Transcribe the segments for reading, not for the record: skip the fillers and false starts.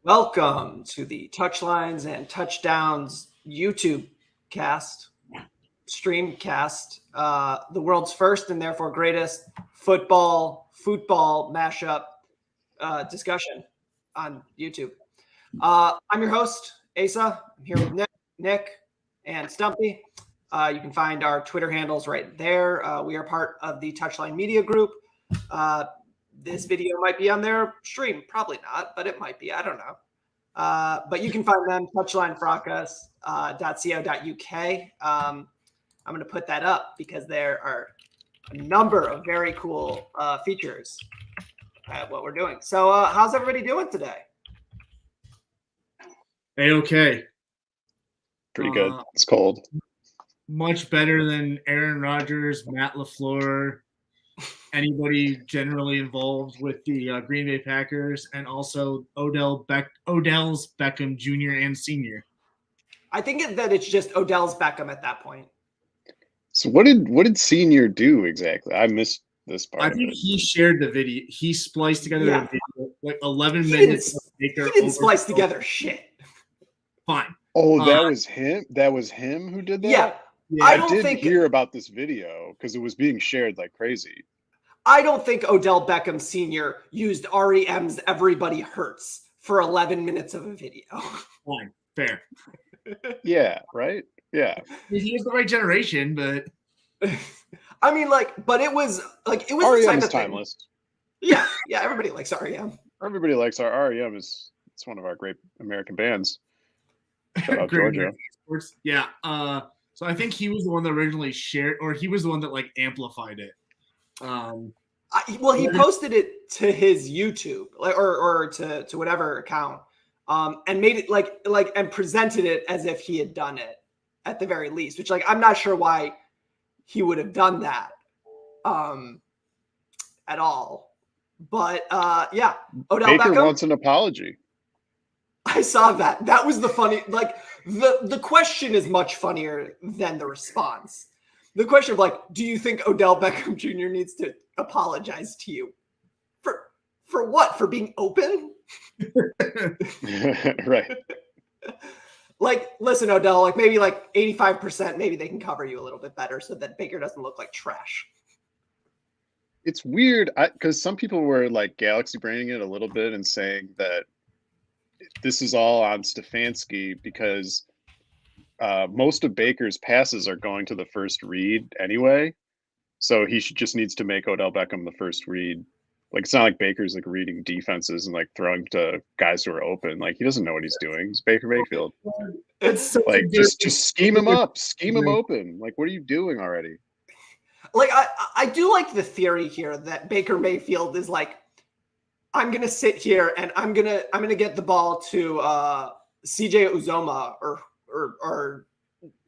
Welcome to the Touchlines and Touchdowns YouTube streamcast, the world's first and therefore greatest football mashup discussion on YouTube. I'm your host, Asa. I'm here with Nick, and Stumpy. You can find our Twitter handles right there. We are part of the Touchline Media Group. This video might be on their stream. Probably not, but it might be. I don't know. But you can find them, touchlinefracas.co.uk. I'm going to put that up because there are a number of very cool features at what we're doing. So how's everybody doing today? A-okay. Pretty good. It's cold. Much better than Aaron Rodgers, Matt LaFleur, anybody generally involved with the Green Bay Packers, and also Odell's Beckham Jr. and Sr. I think that it's just Odell's Beckham at that point. So what did Senior do exactly? I missed this part. I think he shared the video. He spliced together a video, like 11 minutes. He didn't splice together shit. Fine. Oh, that was him? That was him who did that? Yeah. I did hear about this video because it was being shared like crazy. I don't think Odell Beckham Sr. used REM's Everybody Hurts for 11 minutes of a video. Fine. Fair. Yeah, right? Yeah. He was the right generation, but I mean, but it was REM the type is of timeless. Thing. Yeah, everybody likes REM. Everybody likes our REM. It's one of our great American bands. Shout out Georgia. Yeah. So I think he was the one that originally shared, or he was the one that amplified it. He posted it to his YouTube, or to whatever account, and made it and presented it as if he had done it at the very least. Which I'm not sure why he would have done that, at all. But yeah, Odell Baker Beckham wants an apology. I saw that. That was the funny. The question is much funnier than the response. The question of do you think Odell Beckham Jr. needs to apologize to you for what? For being open? Right. Listen, Odell. Maybe 85%. Maybe they can cover you a little bit better so that Baker doesn't look like trash. It's weird because some people were galaxy braining it a little bit and saying that this is all on Stefanski because most of Baker's passes are going to the first read anyway. So he just needs to make Odell Beckham the first read. It's not like Baker's reading defenses and throwing to guys who are open. He doesn't know what he's doing. He's Baker Mayfield. It's so just scheme him up, scheme him open. What are you doing already? I do like the theory here that Baker Mayfield is I'm gonna sit here and I'm gonna get the ball to CJ Uzoma or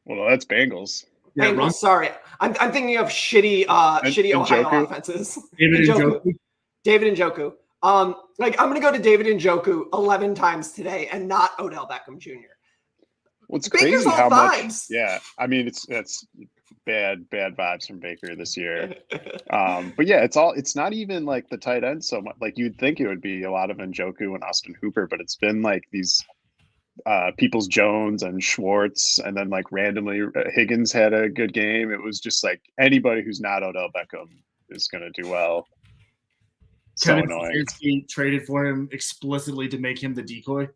well, that's Bengals. Yeah, Bengals. Sorry, I'm thinking of shitty Ohio offenses. David Njoku. I'm gonna go to David Njoku 11 times today and not Odell Beckham Jr. What's Baker's crazy how vibes. Much? Yeah, I mean that's bad vibes from Baker this year. But yeah, it's not even the tight end so much. You'd think it would be a lot of Njoku and Austin Hooper, but it's been these Peoples Jones and Schwartz, and then randomly Higgins had a good game. It was just anybody who's not Odell Beckham is going to do well. So Kevin annoying. Stefanski traded for him explicitly to make him the decoy.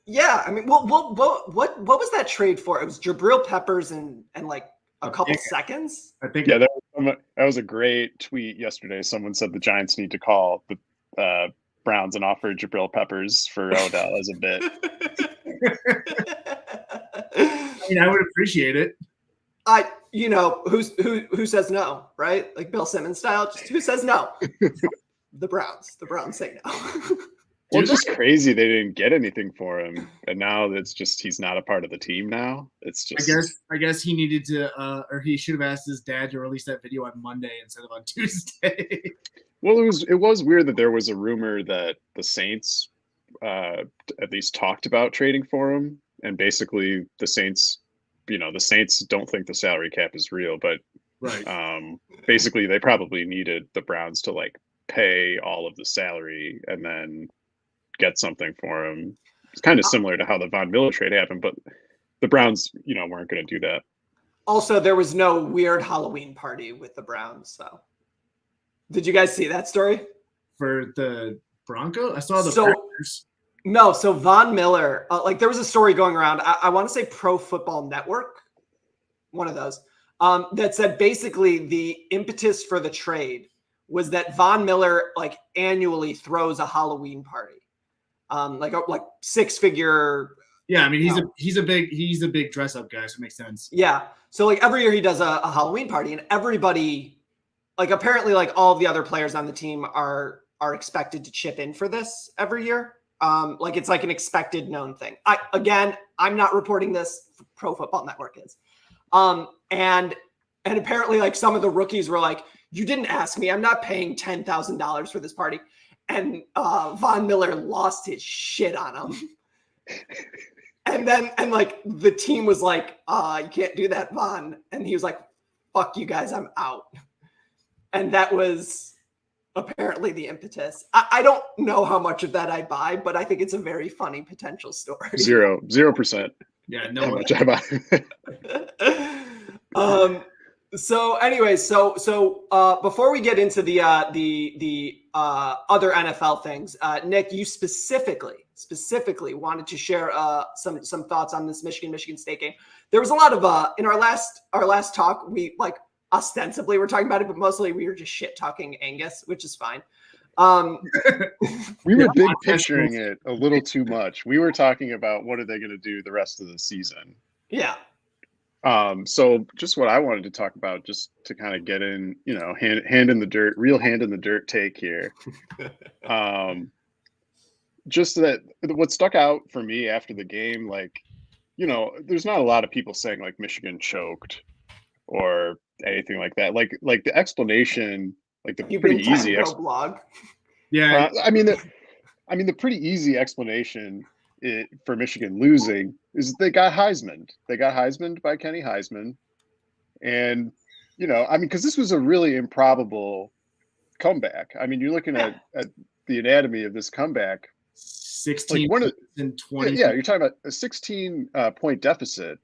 Yeah, I mean, what was that trade for? It was Jabril Peppers and a couple seconds. I think that was a great tweet yesterday. Someone said the Giants need to call the Browns and offer Jabril Peppers for Odell as a bit. I mean, I would appreciate it. Who says no, right? Bill Simmons style. Just who says no? The Browns. The Browns say no. Well, it's just crazy they didn't get anything for him, and now it's just he's not a part of the team now. It's just I guess he needed to, or he should have asked his dad to release that video on Monday instead of on Tuesday. Well, it was weird that there was a rumor that the Saints at least talked about trading for him, and basically the Saints don't think the salary cap is real, but right. Basically they probably needed the Browns to pay all of the salary and then get something for him. It's kind of similar to how the Von Miller trade happened, but the Browns, weren't going to do that. Also, there was no weird Halloween party with the Browns. So, did you guys see that story? For the Broncos? I saw the Packers. No, so Von Miller, there was a story going around. I want to say Pro Football Network, one of those, that said basically the impetus for the trade was that Von Miller annually throws a Halloween party, like 6-figure. Yeah, I mean he's a big dress up guy, so it makes sense. Yeah, so every year he does a Halloween party, and everybody, apparently all of the other players on the team are expected to chip in for this every year. It's an expected known thing. I'm not reporting this. Pro Football Network is. And apparently some of the rookies were like, you didn't ask me. I'm not paying $10,000 for this party. And Von Miller lost his shit on him. and the team was like, you can't do that, Von. And he was like, fuck you guys, I'm out. And that was apparently the impetus. I don't know how much of that I buy, but I think it's a very funny potential story. 0%. Yeah, no. How much I buy. So anyway, so before we get into the other NFL things, Nick, you specifically wanted to share some thoughts on this Michigan State game. There was a lot of in our last talk, we ostensibly we're talking about it, but mostly we were just shit talking Angus, which is fine. We were big picturing it a little too much. We were talking about what are they going to do the rest of the season. Yeah. So just what I wanted to talk about, just to kind of get in, hand in the dirt, real hand in the dirt take here. Just that what stuck out for me after the game, there's not a lot of people saying Michigan choked or anything like that. Like the explanation, the pretty easy blog. Yeah. The pretty easy explanation for Michigan losing is they got Heisman. They got Heisman by Kenny Heisman. And, because this was a really improbable comeback. You're looking at the anatomy of this comeback. 16 and 20. Yeah, you're talking about a 16 point deficit.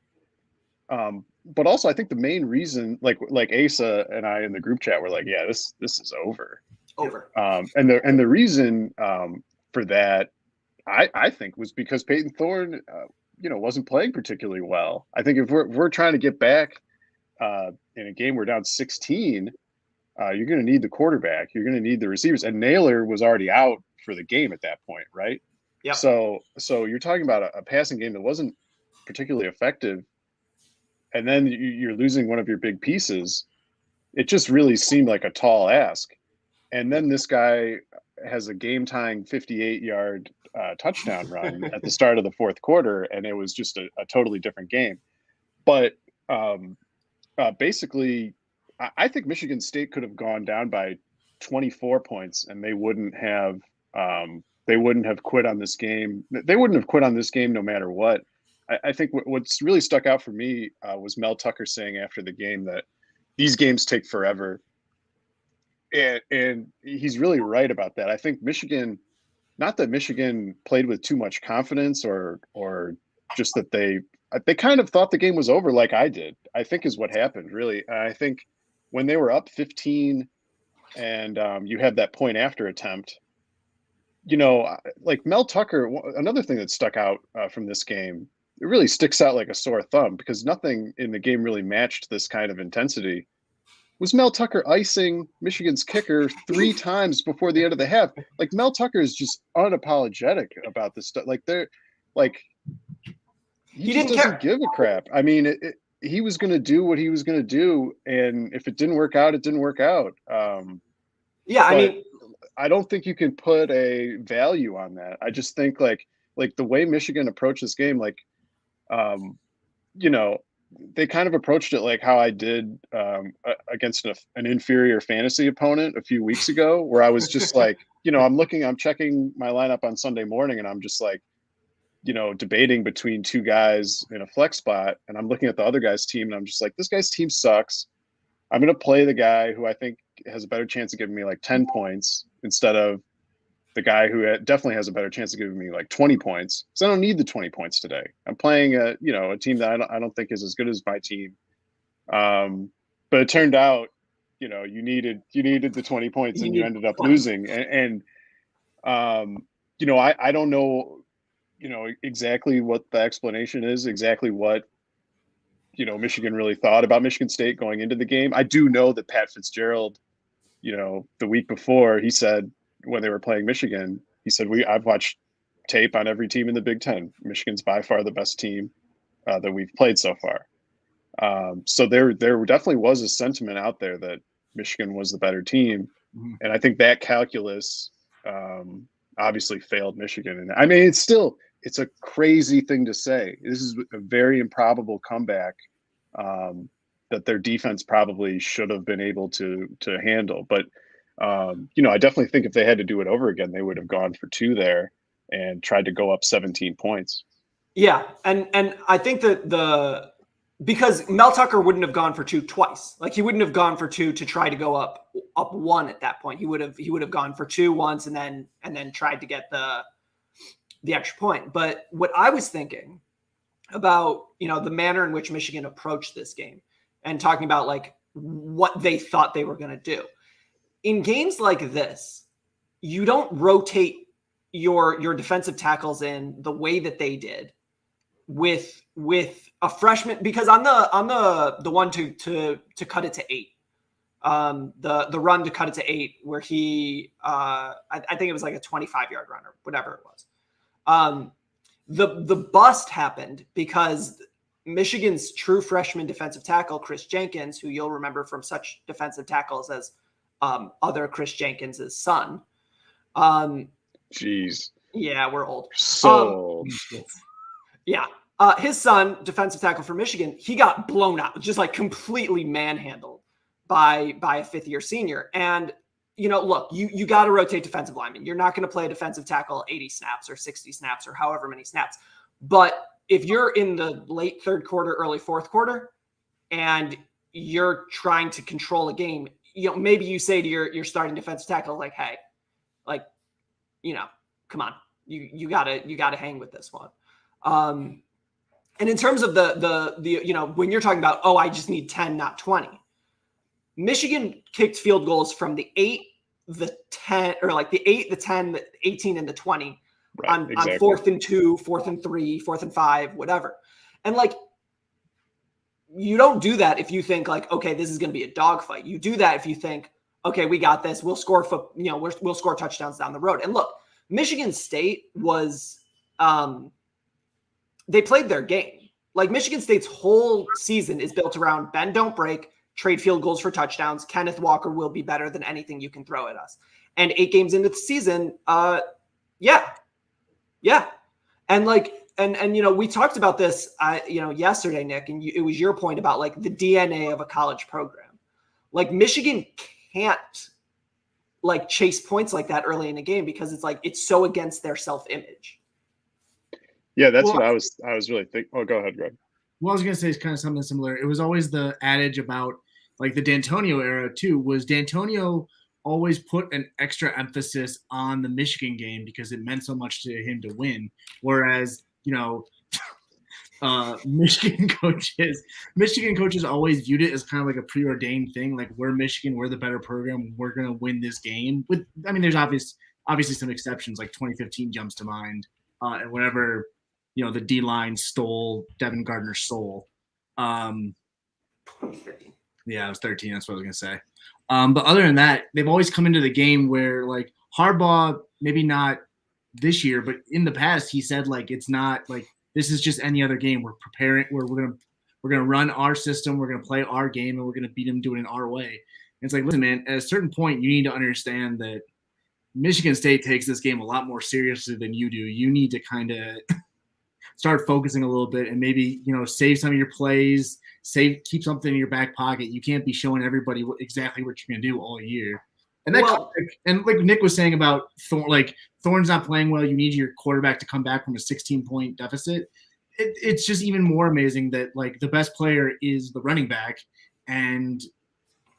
But also, I think the main reason, like Asa and I in the group chat were like, yeah, this is over. And the reason for that, I think, was because Peyton Thorne, wasn't playing particularly well. I think if we're trying to get back in a game we're down 16, you're going to need the quarterback. You're going to need the receivers. And Naylor was already out for the game at that point, right? Yeah. So you're talking about a passing game that wasn't particularly effective. And then you're losing one of your big pieces. It just really seemed like a tall ask. And then this guy has a game-tying 58-yard touchdown run at the start of the fourth quarter, and it was just a totally different game. But basically, I think Michigan State could have gone down by 24 points, and they wouldn't have quit on this game. They wouldn't have quit on this game no matter what. I think what's really stuck out for me was Mel Tucker saying after the game that these games take forever. And he's really right about that. I think Michigan, not that Michigan played with too much confidence or just that they kind of thought the game was over like I did, I think is what happened, really. I think when they were up 15 and you had that point after attempt, like Mel Tucker, another thing that stuck out from this game, it really sticks out like a sore thumb because nothing in the game really matched this kind of intensity, was Mel Tucker icing Michigan's kicker 3 times before the end of the half. Like Mel Tucker is just unapologetic about this stuff. He just doesn't give a crap. He was going to do what he was going to do, and if it didn't work out, it didn't work out. I don't think you can put a value on that. I just think like the way Michigan approached this game, they kind of approached it like how I did against an inferior fantasy opponent a few weeks ago, where I was just like, I'm checking my lineup on Sunday morning, and I'm just like, debating between 2 guys in a flex spot, and I'm looking at the other guy's team, and I'm just like, this guy's team sucks. I'm going to play the guy who I think has a better chance of giving me like 10 points. instead of the guy who definitely has a better chance of giving me like 20 points. So I don't need the 20 points today. I'm playing a team that I don't think is as good as my team. But it turned out, you needed the 20 points and you ended up losing. And I don't know, exactly what the explanation is, exactly what, Michigan really thought about Michigan State going into the game. I do know that Pat Fitzgerald, the week before, he said when they were playing Michigan, he said, I've watched tape on every team in the Big Ten. Michigan's by far the best team that we've played so far. So there definitely was a sentiment out there that Michigan was the better team. Mhm. And I think that calculus obviously failed Michigan. And I mean, it's a crazy thing to say. This is a very improbable comeback that their defense probably should have been able to handle. But, I definitely think if they had to do it over again, they would have gone for 2 there and tried to go up 17 points. Yeah. And I think that because Mel Tucker wouldn't have gone for 2 twice. Like he wouldn't have gone for 2 to try to go up 1 at that point. He would have gone for 2 once and then tried to get the extra point. But what I was thinking about, the manner in which Michigan approached this game and talking about like what they thought they were going to do in games like this, you don't rotate your defensive tackles in the way that they did with a freshman, because on the one to cut it to 8, the run to cut it to 8 where he I think it was like a 25-yard run or whatever it was. The bust happened because Michigan's true freshman defensive tackle, Chris Jenkins, who you'll remember from such defensive tackles as other Chris Jenkins' son. Jeez. Yeah, we're old. So yeah. His son, defensive tackle for Michigan, he got blown out, just like completely manhandled by a 5th-year senior. And, look, you got to rotate defensive linemen. You're not going to play a defensive tackle 80 snaps or 60 snaps or however many snaps. But if you're in the late 3rd quarter, early 4th quarter, and you're trying to control a game, maybe you say to your starting defensive tackle, like, hey, like, come on, you gotta hang with this one. And in terms of the when you're talking about, I just need 10, not 20, Michigan kicked field goals from the 8, the 10, or like the 8, the 10, the 18, and the 20 on 4th and 2, 4th and 3, 4th and 5, whatever. And like, you don't do that if you think like, okay, this is going to be a dogfight. You do that if you think, okay, we got this. We'll score we'll score touchdowns down the road. And look, Michigan State was they played their game. Like Michigan State's whole season is built around bend, don't break, trade field goals for touchdowns. Kenneth Walker will be better than anything you can throw at us. And 8 games into the season, yeah. And like, and we talked about this, yesterday, Nick, and it was your point about like the DNA of a college program. Like Michigan can't like chase points like that early in the game because it's like it's so against their self-image. Yeah, that's what I was really thinking. Oh, go ahead, Greg. What I was going to say is kind of something similar. It was always the adage about like the D'Antonio era too, was D'Antonio always put an extra emphasis on the Michigan game because it meant so much to him to win. Whereas, Michigan coaches always viewed it as kind of like a preordained thing. Like we're Michigan, we're the better program. We're going to win this game. There's obviously some exceptions, like 2015 jumps to mind. And whenever, the D-line stole Devin Gardner's soul. Yeah, it was 13. That's what I was going to say. But other than that, they've always come into the game where like Harbaugh, maybe not this year, but in the past, he said like, it's not like, this is just any other game. We're preparing. We're gonna run our system. We're gonna play our game, and we're gonna beat them doing it our way. And it's like, listen, man. At a certain point, you need to understand that Michigan State takes this game a lot more seriously than you do. You need to kind of start focusing a little bit, and maybe save some of your plays. Keep something in your back pocket. You can't be showing everybody exactly what you're gonna do all year. And like Nick was saying about Thorne's not playing well. You need your quarterback to come back from a 16-point deficit. It's just even more amazing that like the best player is the running back, and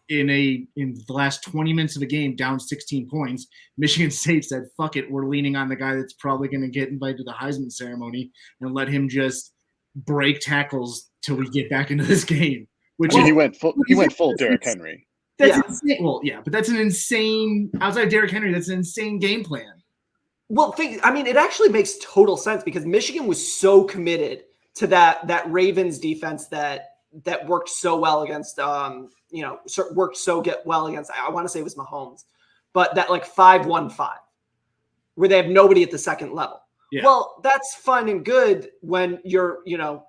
in the last 20 minutes of a game down 16 points, Michigan State said, fuck it, we're leaning on the guy that's probably going to get invited to the Heisman ceremony and let him just break tackles till we get back into this game. Which he went full Derrick Henry. That's insane. Well, yeah, but that's an insane, outside of Derrick Henry, that's an insane game plan. Well, it actually makes total sense because Michigan was so committed to that Ravens defense that worked so well against, worked so well against, I want to say it was Mahomes, but that like 5-1-5 where they have nobody at the second level. Yeah. Well, that's fine and good when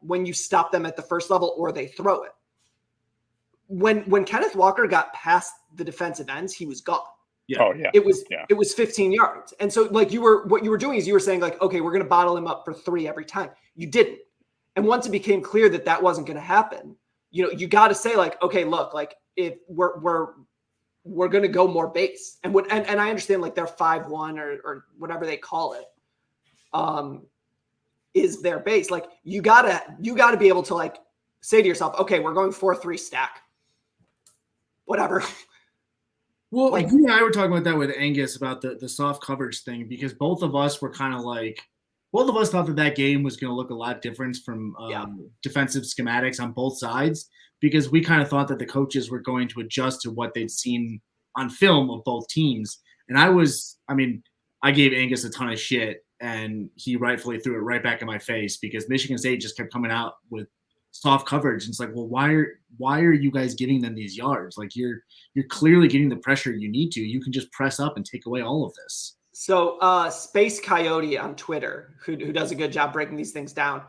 when you stop them at the first level or they throw it. When Kenneth Walker got past the defensive ends, he was gone. Yeah. Oh yeah. It was 15 yards. And so like what you were doing is you were saying like, okay, we're going to bottle him up for 3 every time. You didn't. And once it became clear that wasn't going to happen, you got to say like, okay, look, like if we're going to go more base and I understand like their 5-1 or whatever they call it, is their base. Like you gotta be able to like say to yourself, okay, we're going 4-3 stack, whatever. Well, like you and I were talking about that with Angus about the soft coverage thing, because both of us were kind of like, both of us thought that game was going to look a lot different from defensive schematics on both sides, because we kind of thought that the coaches were going to adjust to what they'd seen on film of both teams. And I gave Angus a ton of shit, and he rightfully threw it right back in my face because Michigan State just kept coming out with soft coverage. And it's like, well, why are you guys giving them these yards? Like you're clearly getting the pressure you need to. You can just press up and take away all of this. So Space Coyote on Twitter, who does a good job breaking these things down,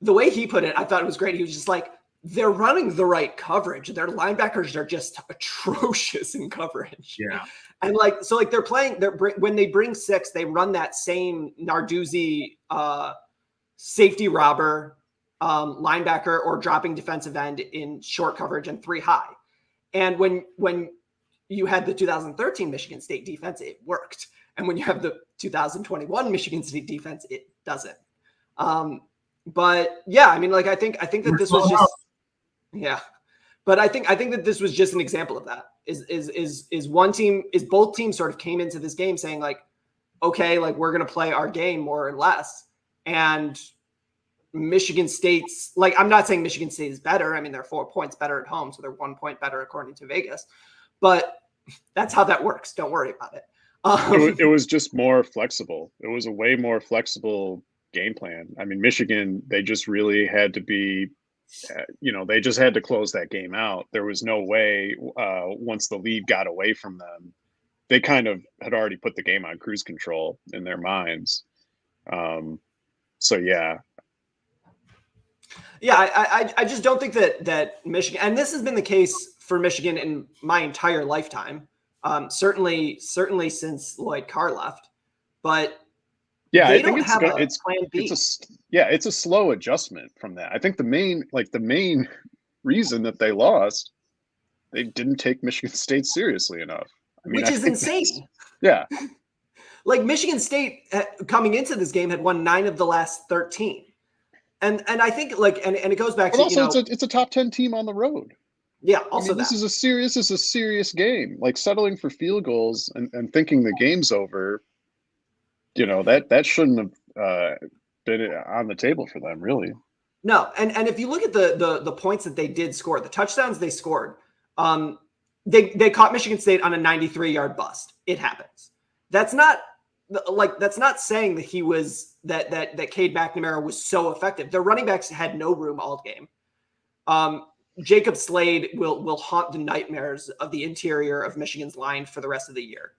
the way he put it, I thought it was great. He was just like, they're running the right coverage. Their linebackers are just atrocious in coverage. Yeah. And when they bring 6, they run that same Narduzzi safety robber linebacker or dropping defensive end in short coverage and 3 high. And when you had the 2013 Michigan State defense, it worked. And when you have the 2021 Michigan State defense, it doesn't. But yeah, I think that this was just, yeah. But I think that this was just an example of that. Is both teams sort of came into this game saying like, okay, like we're going to play our game more or less. And Michigan State's like, I'm not saying Michigan State is better. I mean, they're 4 points better at home. So they're 1 point better according to Vegas, but that's how that works. Don't worry about it. It was just more flexible. It was a way more flexible game plan. I mean, Michigan, they just really had to be, they just had to close that game out. There was no way once the lead got away from them, they kind of had already put the game on cruise control in their minds. So yeah. Yeah, I just don't think that Michigan, and this has been the case for Michigan in my entire lifetime. Certainly since Lloyd Carr left, but yeah, I think it's plan B. It's a slow adjustment from that. I think the main reason that they lost, they didn't take Michigan State seriously enough. Which is insane. Yeah. Like Michigan State coming into this game had won 9 of the last 13. And I think and it goes back to also it's a top 10 team on the road. Yeah, also this is a serious game. Like settling for field goals and thinking the game's over, that shouldn't have been on the table for them, really. No, and if you look at the points that they did score, the touchdowns they scored, they caught Michigan State on a 93-yard bust. It happens. That's not saying that he was that Cade McNamara was so effective. Their running backs had no room all game. Jacob Slade will haunt the nightmares of the interior of Michigan's line for the rest of the year.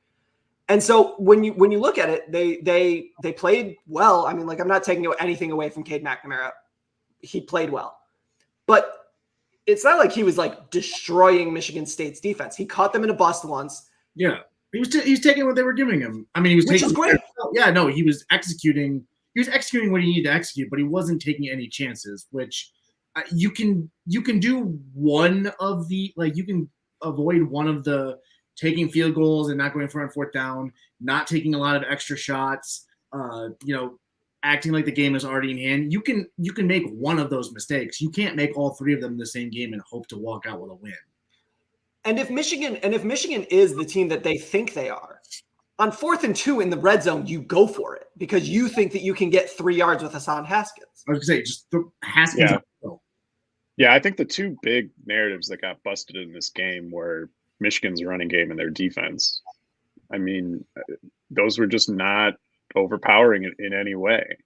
And so when you look at it, they played well. I mean, I'm not taking anything away from Cade McNamara. He played well. But it's not like he was destroying Michigan State's defense. He caught them in a bust once. Yeah. He was taking what they were giving him. I mean, which is great. Yeah, no, he was executing what he needed to execute, but he wasn't taking any chances, which you can do one of the, you can avoid one of the taking field goals and not going for on 4th down, not taking a lot of extra shots, acting like the game is already in hand. You can make one of those mistakes. You can't make all 3 of them in the same game and hope to walk out with a win. And if Michigan is the team that they think they are, on 4th and 2 in the red zone, you go for it because you think that you can get 3 yards with Hassan Haskins. I was going to say, just Haskins. Yeah, I think the two big narratives that got busted in this game were Michigan's running game and their defense. I mean, those were just not overpowering in any way.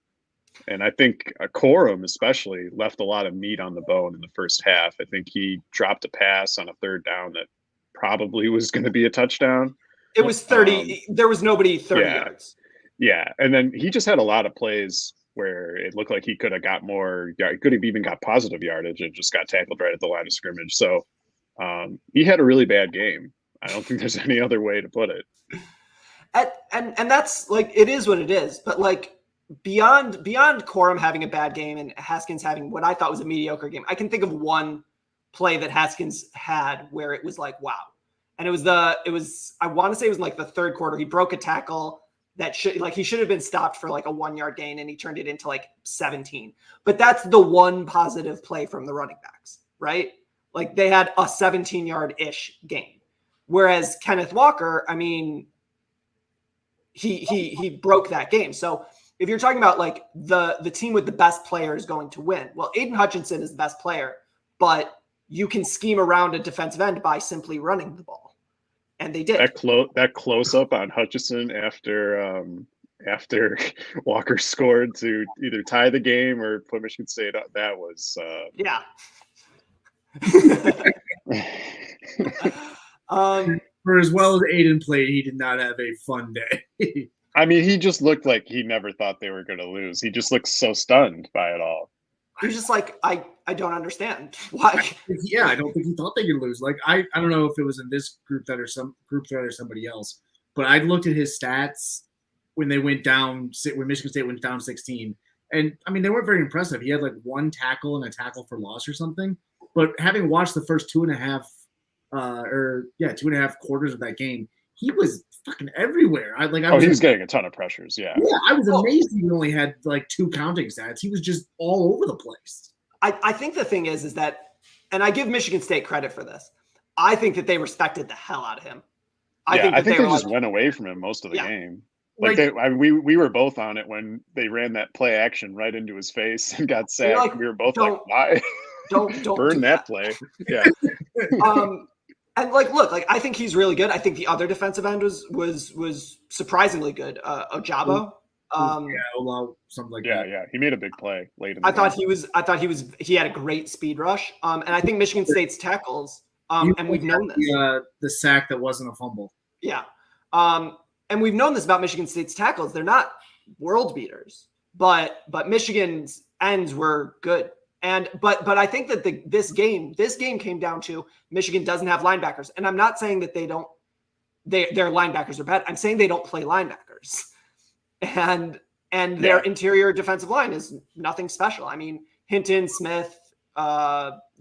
And I think Corum especially left a lot of meat on the bone in the first half. I think he dropped a pass on a 3rd down that probably was going to be a touchdown. It was 30. There was nobody 30 yards. Yeah. And then he just had a lot of plays where it looked like he could have got more. He could have even got positive yardage and just got tackled right at the line of scrimmage. So he had a really bad game. I don't think there's any other way to put it. And that's like, it is what it is. But like, beyond Corum having a bad game and Haskins having what I thought was a mediocre game, I can think of one play that Haskins had where it was like, wow. And I want to say it was like the 3rd quarter. He broke a tackle that he should have been stopped for like a 1-yard gain, and he turned it into like 17. But that's the one positive play from the running backs, right? Like they had a 17-yard-ish gain. Whereas Kenneth Walker, I mean, he broke that game. So if you're talking about like the team with the best player is going to win, well, Aiden Hutchinson is the best player, but you can scheme around a defensive end by simply running the ball, and they did. That close up on Hutchinson after Walker scored to either tie the game or put Michigan State up. That was yeah. For as well as Aiden played, he did not have a fun day. I mean, he just looked like he never thought they were going to lose. He just looked so stunned by it all. He was just like, I don't understand why. Yeah, I don't think he thought they could lose. Like I don't know if it was in this group thread or somebody else, but I looked at his stats when they went down, when Michigan State went down 16, and I mean they weren't very impressive. He had like 1 tackle and a tackle for loss or something. But having watched the first 2.5 quarters of that game, he was fucking everywhere. He was getting a ton of pressures. Yeah, I was amazed he only had like 2 counting stats. He was just all over the place. I think the thing is that, and I give Michigan State credit for this, I think that they respected the hell out of him. I think they just went away from him most of the game. We were both on it when they ran that play action right into his face and got sacked. Like, we were both like, why? Don't burn that play. Yeah. And like, look, like I think he's really good. I think the other defensive end was surprisingly good. Ojabo. Something like that. Yeah. He made a big play late in the game. He had a great speed rush. And I think Michigan State's tackles, and we've known this. The sack that wasn't a fumble. Yeah. And we've known this about Michigan State's tackles. They're not world beaters, but Michigan's ends were good. But I think that this game came down to Michigan doesn't have linebackers. And I'm not saying that their linebackers are bad. I'm saying they don't play linebackers. And their interior defensive line is nothing special. I mean, Hinton, Smith,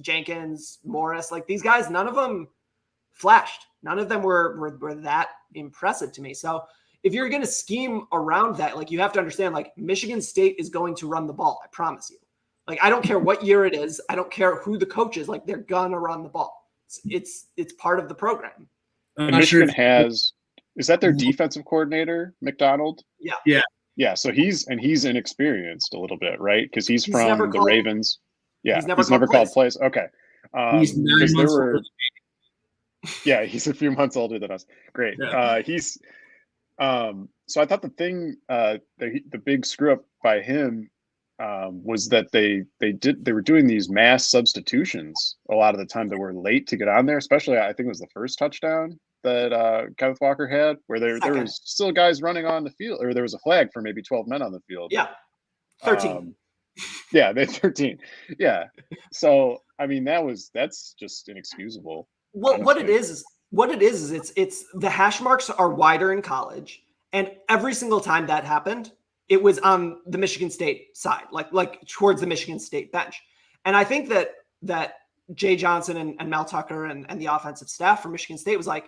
Jenkins, Morris, like these guys, none of them flashed. None of them were that impressive to me. So if you're going to scheme around that, like you have to understand, like Michigan State is going to run the ball. I promise you. Like, I don't care what year it is. I don't care who the coach is. Like, they're going to run the ball. It's part of the program. And Michigan is that their defensive coordinator, McDonald? Yeah. Yeah. So he's inexperienced a little bit, right? Because he's from the Ravens. Yeah. He's never called plays. Okay. He's 9 months older. Yeah. He's a few months older than us. Great. Yeah. So I thought the thing, the big screw up by him, was that they were doing these mass substitutions a lot of the time that were late to get on there, especially I think it was the first touchdown that Kenneth Walker had, where there was still guys running on the field, or there was a flag for maybe 12 men on the field. Yeah. 13. Yeah, they 13. Yeah. So I mean that's just inexcusable. Well, what it is it's the hash marks are wider in college, and every single time that happened, it was on the Michigan State side, like towards the Michigan State bench. And I think that Jay Johnson and Mel Tucker and the offensive staff from Michigan State was like,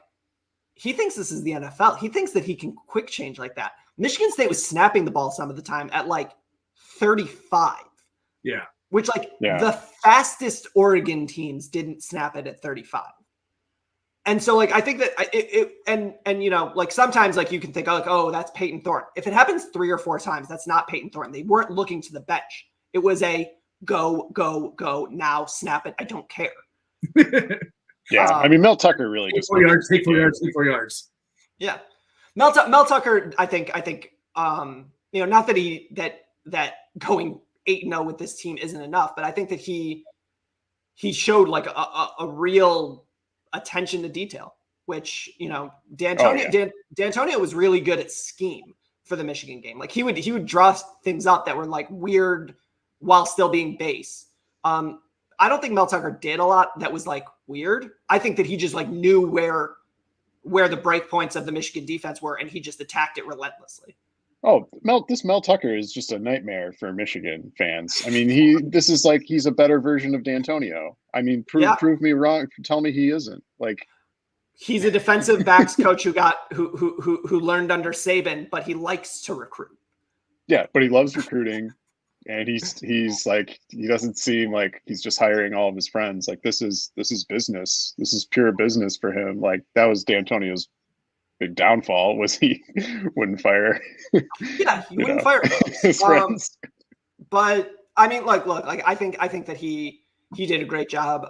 he thinks this is the NFL. He thinks that he can quick change like that. Michigan State was snapping the ball some of the time at like 35. Yeah. Which the fastest Oregon teams didn't snap it at 35. And so, like, I think that and you know, like sometimes, like you can think, like, oh, that's Peyton Thorne. If it happens 3 or 4 times, that's not Peyton Thorne. They weren't looking to the bench. It was a go, go, go now, snap it. I don't care. Yeah, I mean, Mel Tucker really take just 4 yards, take 4 yards, take 4 yards. Yeah, Mel Tucker. I think you know, not that that going 8-0 with this team isn't enough, but I think that he showed like a real attention to detail, which, you know, D'Antonio was really good at scheme for the Michigan game. Like he would draw things up that were like weird while still being base. I don't think Mel Tucker did a lot that was like weird. I think that he just like knew where the break points of the Michigan defense were, and he just attacked it relentlessly. Oh, Mel Tucker is just a nightmare for Michigan fans. I mean, this is like he's a better version of D'Antonio. I mean, prove me wrong. Tell me he isn't. Like, he's a defensive backs coach who learned under Saban, but he likes to recruit. Yeah, but he loves recruiting, and he's like, he doesn't seem like he's just hiring all of his friends. Like, this is business. This is pure business for him. Like, that was D'Antonio's big downfall, was he wouldn't fire. Yeah, he wouldn't fire his friends. But I mean, look, I think that he did a great job.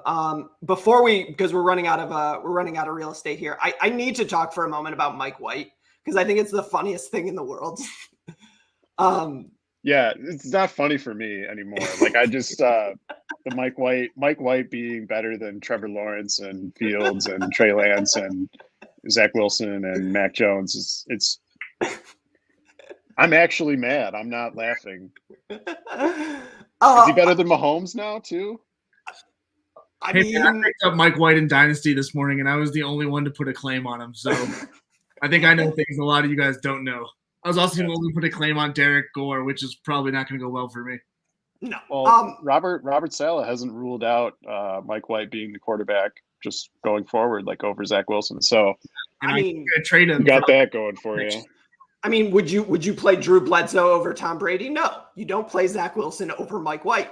Because we're running out of real estate here. I need to talk for a moment about Mike White, because I think it's the funniest thing in the world. Yeah, it's not funny for me anymore. Like, I just the Mike White being better than Trevor Lawrence and Fields and Trey Lance and Zach Wilson and Mac Jones. I'm actually mad. I'm not laughing. Is he better than Mahomes now too? I picked up Mike White in Dynasty this morning, and I was the only one to put a claim on him. So I think I know things a lot of you guys don't know. I was also the only one to put a claim on Derek Gore, which is probably not going to go well for me. No. Well, Robert Saleh hasn't ruled out Mike White being the quarterback just going forward, like over Zach Wilson. So I mean, trade him. You got that going for you. I mean, would you play Drew Bledsoe over Tom Brady? No, you don't play Zach Wilson over Mike White.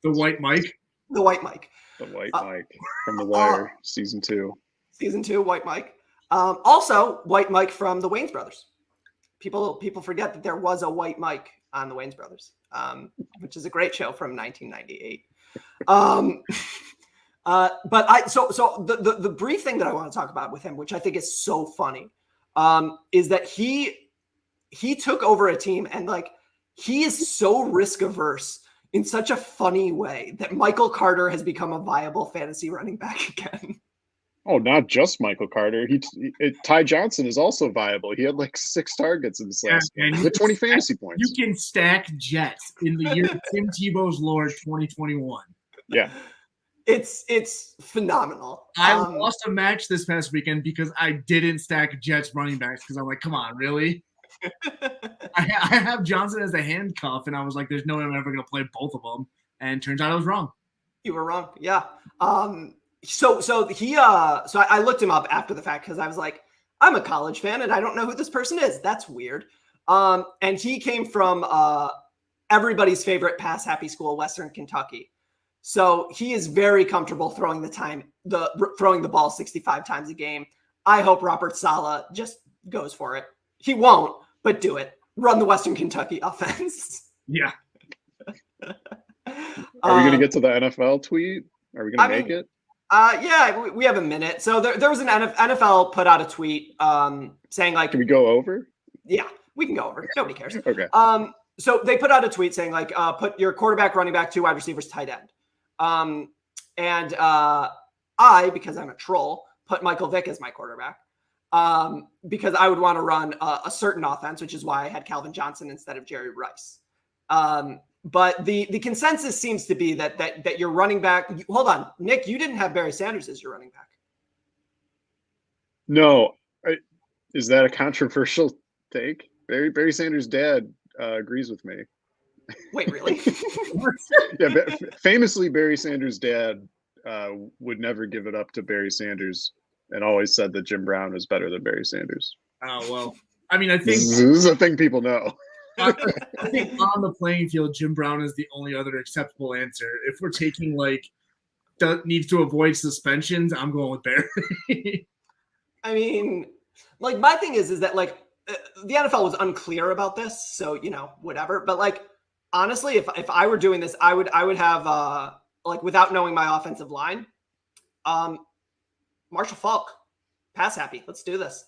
The White Mike. The White Mike. The White Mike from The Wire, season 2. Season 2, White Mike. Also, White Mike from the Wayans Brothers. People forget that there was a White Mike on the Wayans Brothers, which is a great show from 1998. So the brief thing that I want to talk about with him, which I think is so funny, is that he took over a team, and like he is so risk averse in such a funny way that Michael Carter has become a viable fantasy running back again. Oh, not just Michael Carter. Ty Johnson is also viable. He had like 6 targets in this last game with 20 fantasy points. You can stack Jets in the year Tim Tebow's Lord 2021. Yeah. It's phenomenal. I lost a match this past weekend because I didn't stack Jets running backs because I'm like, come on, really? I have Johnson as a handcuff, and I was like, there's no way I'm ever going to play both of them. And turns out I was wrong. You were wrong. Yeah. So I looked him up after the fact because I was like, I'm a college fan and I don't know who this person is. That's weird. And he came from everybody's favorite pass happy school, Western Kentucky. So he is very comfortable throwing the ball 65 times a game. I hope Robert Saleh just goes for it. He won't, but do it. Run the Western Kentucky offense. Yeah. Are we going to get to the NFL tweet? Are we going to make it? Yeah, we have a minute. So there was an NFL put out a tweet saying like, can we go over? Yeah, we can go over. Nobody cares. Okay. So they put out a tweet saying like, put your quarterback, running back, 2 wide receivers, tight end. And I, because I'm a troll, put Michael Vick as my quarterback because I would want to run a certain offense, which is why I had Calvin Johnson instead of Jerry Rice. But the consensus seems to be that your running back. Hold on, Nick, you didn't have Barry Sanders as your running back. No, is that a controversial take? Barry Sanders' dad agrees with me. Wait, really? Yeah, famously, Barry Sanders' dad would never give it up to Barry Sanders, and always said that Jim Brown was better than Barry Sanders. Oh well, I mean, I think this is a thing people know. I think on the playing field, Jim Brown is the only other acceptable answer. If we're taking like needs to avoid suspensions, I'm going with Barry. I mean, like my thing is that like the NFL was unclear about this, so whatever. But like honestly, if I were doing this, I would have like without knowing my offensive line, Marshall Faulk, pass happy. Let's do this.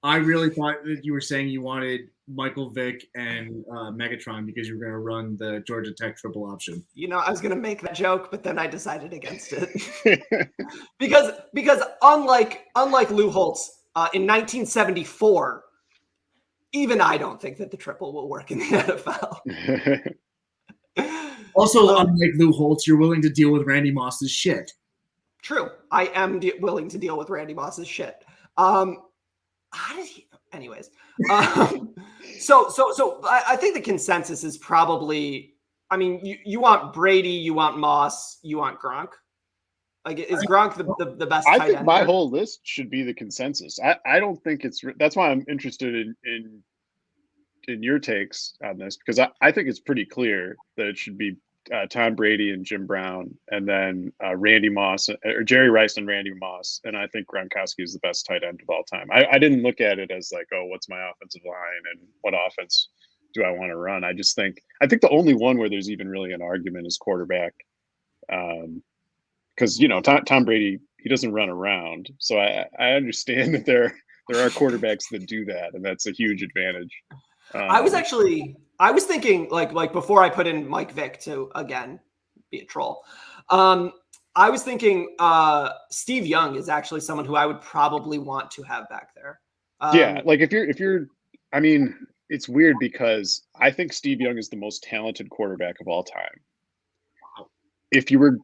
I really thought that you were saying you wanted Michael Vick and Megatron because you were going to run the Georgia Tech triple option. I was going to make that joke, but then I decided against it because unlike Lou Holtz in 1974, even I don't think that the triple will work in the NFL. Also, unlike Lou Holtz, you're willing to deal with Randy Moss's shit. True, I am willing to deal with Randy Moss's shit. How did he? Anyways, so I think the consensus is probably. I mean, you want Brady, you want Moss, you want Gronk. Like, is Gronk the best? I tight think end my here? whole list should be the consensus. I don't think it's. That's why I'm interested in your takes on this, because I think it's pretty clear that it should be Tom Brady and Jim Brown, and then Randy Moss or Jerry Rice and Randy Moss. And I think Gronkowski is the best tight end of all time. I didn't look at it as like, oh, what's my offensive line and what offense do I want to run? I think the only one where there's even really an argument is quarterback. Because Tom Brady, he doesn't run around. So I understand that there are quarterbacks that do that, and that's a huge advantage. I was thinking like before I put in Mike Vick to again be a troll. I was thinking Steve Young is actually someone who I would probably want to have back there. Yeah, like if you're, I mean, it's weird because I think Steve Young is the most talented quarterback of all time. If you were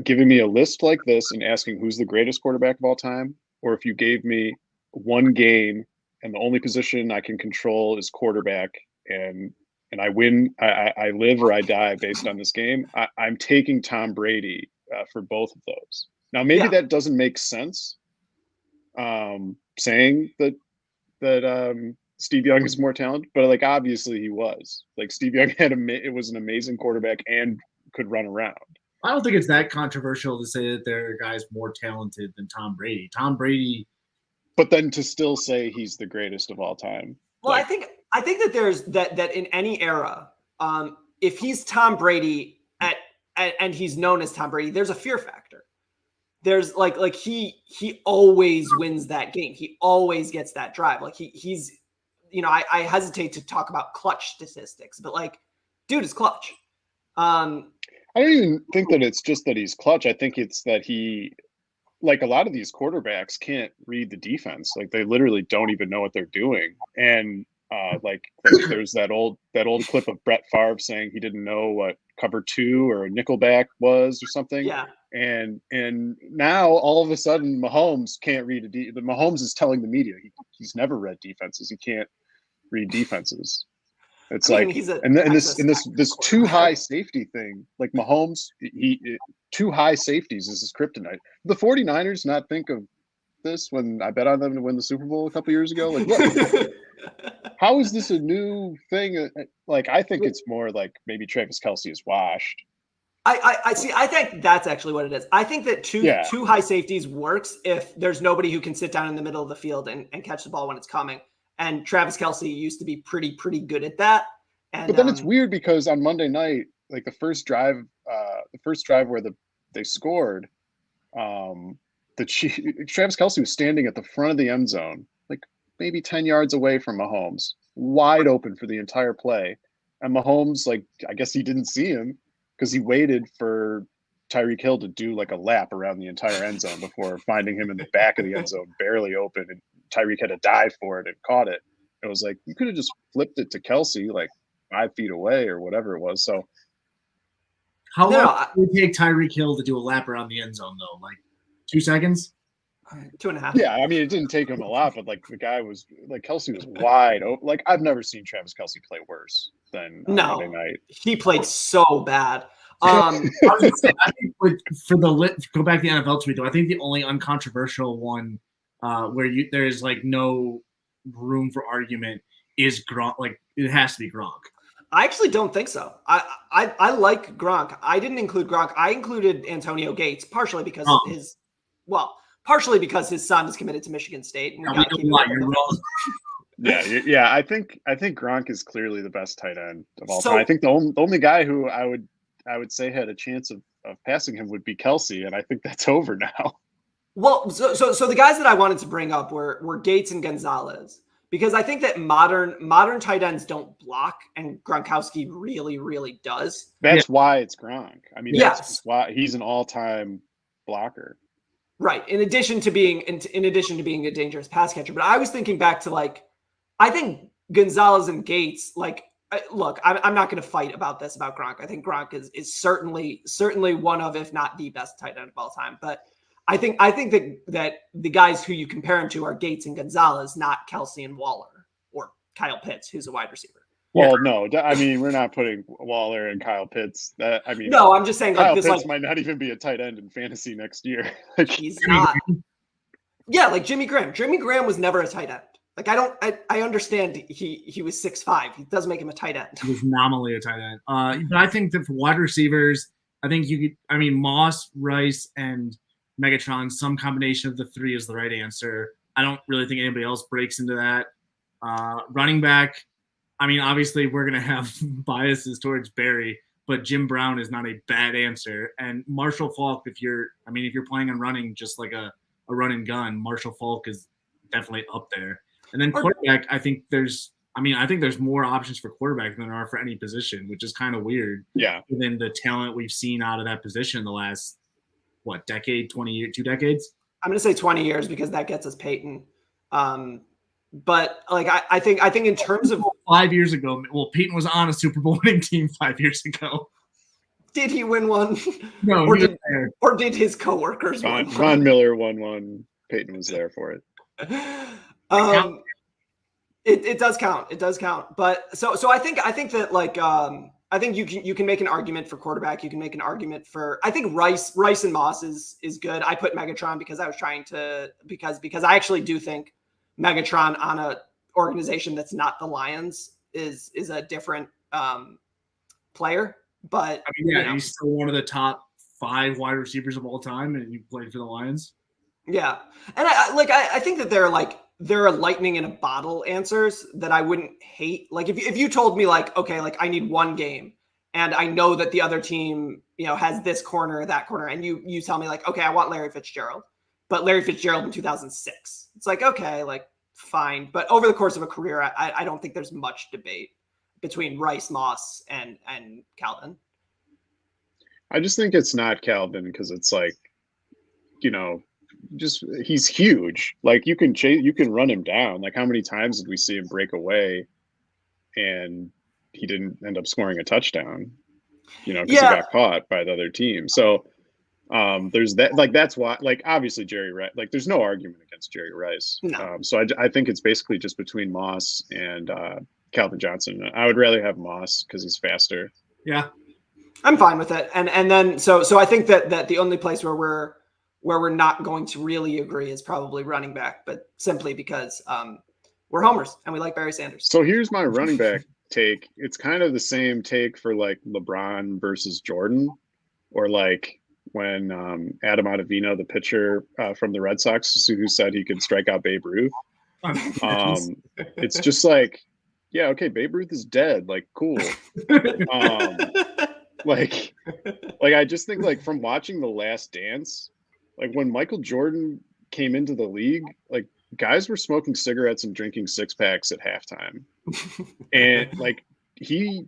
giving me a list like this and asking who's the greatest quarterback of all time, or if you gave me one game and the only position I can control is quarterback, and I win, I live or I die based on this game, I'm taking Tom Brady for both of those. Now, maybe that doesn't make sense, saying that Steve Young is more talented, but like obviously he was. Like Steve Young it was an amazing quarterback and could run around. I don't think it's that controversial to say that there are guys more talented than Tom Brady. Tom Brady. But then to still say he's the greatest of all time. Well, I think that there's that in any era, if he's Tom Brady and he's known as Tom Brady, there's a fear factor. There's like he always wins that game. He always gets that drive. Like he's I hesitate to talk about clutch statistics, but like dude is clutch. I don't even think that it's just that he's clutch. I think it's that he, like a lot of these quarterbacks can't read the defense. Like they literally don't even know what they're doing. And like there's that old clip of Brett Favre saying he didn't know what cover 2 or a nickelback was or something. Yeah. And now all of a sudden Mahomes can't read Mahomes is telling the media he's never read defenses. He can't read defenses. It's this too high safety thing, like Mahomes, too high safeties is his kryptonite. The 49ers not think of this when I bet on them to win the Super Bowl a couple years ago. Like, what? How is this a new thing? Like, I think it's more like maybe Travis Kelce is washed. I see. I think that's actually what it is. I think that two high safeties works if there's nobody who can sit down in the middle of the field and catch the ball when it's coming. And Travis Kelce used to be pretty good at that. And, but then it's weird because on Monday night, like the first drive where they scored, Travis Kelce was standing at the front of the end zone, like maybe 10 yards away from Mahomes, wide open for the entire play. And Mahomes, like, I guess he didn't see him because he waited for Tyreek Hill to do like a lap around the entire end zone before finding him in the back of the end zone, barely open. And Tyreek had to dive for it and caught it. It was like, you could have just flipped it to Kelce like 5 feet away or whatever it was. So how long would it take Tyreek Hill to do a lap around the end zone though? Like 2 seconds? 2.5. Yeah, I mean, it didn't take him a lot, but like the guy was like Kelce was wide open. Like I've never seen Travis Kelce play worse than Monday night. He played so bad. I think go back to the NFL tweet though. I think the only uncontroversial one where there's like no room for argument is Gronk. Like it has to be Gronk. I actually don't think so. I like Gronk. I didn't include Gronk. I included Antonio Gates partially because partially because his son is committed to Michigan State, and we got to keep it. You're wrong. Yeah. I think Gronk is clearly the best tight end of all time. I think the only guy who I would say had a chance of passing him would be Kelsey, and I think that's over now. Well, so the guys that I wanted to bring up were Gates and Gonzalez, because I think that modern tight ends don't block, and Gronkowski really, really does. That's why it's Gronk. I mean, yes, that's why he's an all-time blocker. Right. In addition to being a dangerous pass catcher, but I was thinking back to I think Gonzalez and Gates. Look, I'm not going to fight about Gronk. I think Gronk is certainly one of, if not the best tight end of all time. But I think that the guys who you compare him to are Gates and Gonzalez, not Kelsey and Waller or Kyle Pitts, who's a wide receiver. Well, no, I mean, we're not putting Waller and Kyle Pitts. No, I'm just saying Kyle Pitts might not even be a tight end in fantasy next year. He's not. Yeah, like Jimmy Graham. Jimmy Graham was never a tight end. I understand he was 6'5". He does make him a tight end. He was nominally a tight end. But I think that for wide receivers, I think Moss, Rice, and Megatron, some combination of the three is the right answer. I don't really think anybody else breaks into that. Running back, I mean, obviously we're going to have biases towards Barry, but Jim Brown is not a bad answer. And Marshall Faulk, if you're playing on running just like a run and gun, Marshall Faulk is definitely up there. And then quarterback, I think there's more options for quarterback than there are for any position, which is kind of weird. Yeah. Given the talent we've seen out of that position in the last, decade, 20 years, 2 decades? I'm going to say 20 years because that gets us Peyton. But I think in terms of 5 years ago, Peyton was on a Super Bowl winning team 5 years ago. Did he win one? No, or did his coworkers win? Von Miller won one. Peyton was there for it. It does count. It does count. But so I think that I think you can make an argument for quarterback. You can make an argument for, I think Rice and Moss is good. I put Megatron because I was trying to, because I actually do think Megatron on a organization that's not the Lions is a different player. But he's still one of the top 5 wide receivers of all time, and he played for the Lions. Yeah, and I think that there are lightning in a bottle answers that I wouldn't hate. Like if you told me I need one game and I know that the other team, has this corner or that corner, and you tell me okay, I want Larry Fitzgerald, but Larry Fitzgerald in 2006. It's okay, fine. But over the course of a career, I don't think there's much debate between Rice, Moss, and Calvin. I just think it's not Calvin because it's just he's huge. You can run him down. How many times did we see him break away and he didn't end up scoring a touchdown? Because he got caught by the other team. So there's that. That's why. Obviously Jerry Rice. There's no argument against Jerry Rice. No. So I think it's basically just between Moss and Calvin Johnson. I would rather have Moss because he's faster. Yeah, I'm fine with it. And then so I think that the only place where we're not going to really agree is probably running back, but simply because we're homers and we like Barry Sanders. So here's my running back take. It's kind of the same take for LeBron versus Jordan, or when Adam Ottavino, the pitcher from the Red Sox, who said he could strike out Babe Ruth. It's just yeah, okay, Babe Ruth is dead. Cool. I just think from watching The Last Dance, when Michael Jordan came into the league, guys were smoking cigarettes and drinking 6-packs at halftime. And he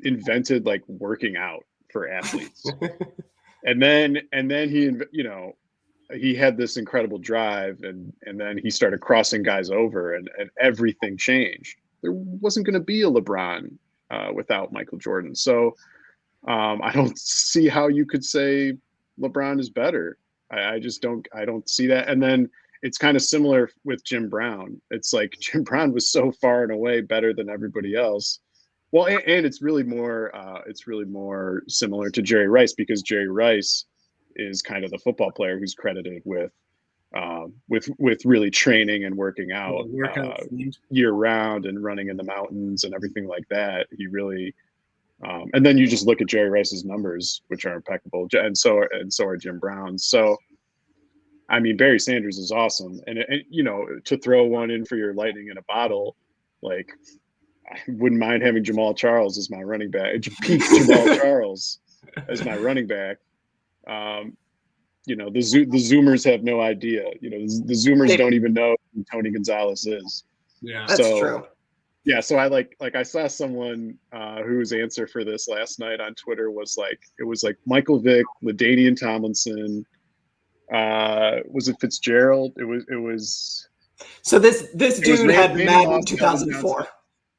invented working out for athletes. and then he had this incredible drive and then he started crossing guys over and everything changed. There wasn't going to be a LeBron without Michael Jordan. So I don't see how you could say LeBron is better. I just don't see that. And then it's kind of similar with Jim Brown. It's Jim Brown was so far and away better than everybody else. Well, and it's really more similar to Jerry Rice because Jerry Rice is kind of the football player who's credited with with really training and working out workout year round and running in the mountains and everything like that. He really, and then you just look at Jerry Rice's numbers, which are impeccable, and so are Jim Brown's. So, I mean, Barry Sanders is awesome, and you know, to throw one in for your lightning in a bottle, like I wouldn't mind having Jamal Charles as my running back, peak Jamal Charles as my running back. You know, the Zoomers have no idea. You know, the Zoomers don't even know who Tony Gonzalez is. Yeah, that's true. Yeah, so I like I saw someone whose answer for this last night on Twitter was like, it was like Michael Vick, LaDainian Tomlinson, was it Fitzgerald? It was. So this dude had Madden 2004.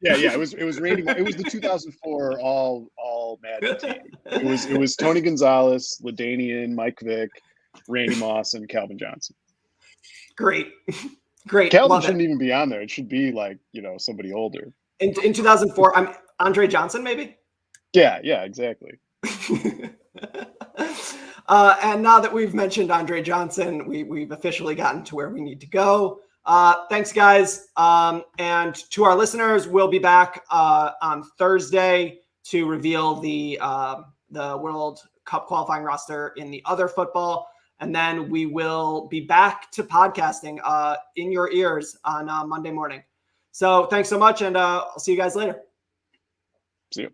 Yeah, it was Randy. It was the 2004 all Madden team. It was Tony Gonzalez, LaDainian, Mike Vick, Randy Moss, and Calvin Johnson. Great. Calvin shouldn't even be on there. It should be like, you know, somebody older. In 2004, I'm Andre Johnson, maybe. Yeah, exactly. And now that we've mentioned Andre Johnson, we've officially gotten to where we need to go. Thanks, guys. And to our listeners, we'll be back on Thursday to reveal the World Cup qualifying roster in the other football. And then we will be back to podcasting in your ears on Monday morning. So thanks so much, and I'll see you guys later. See you.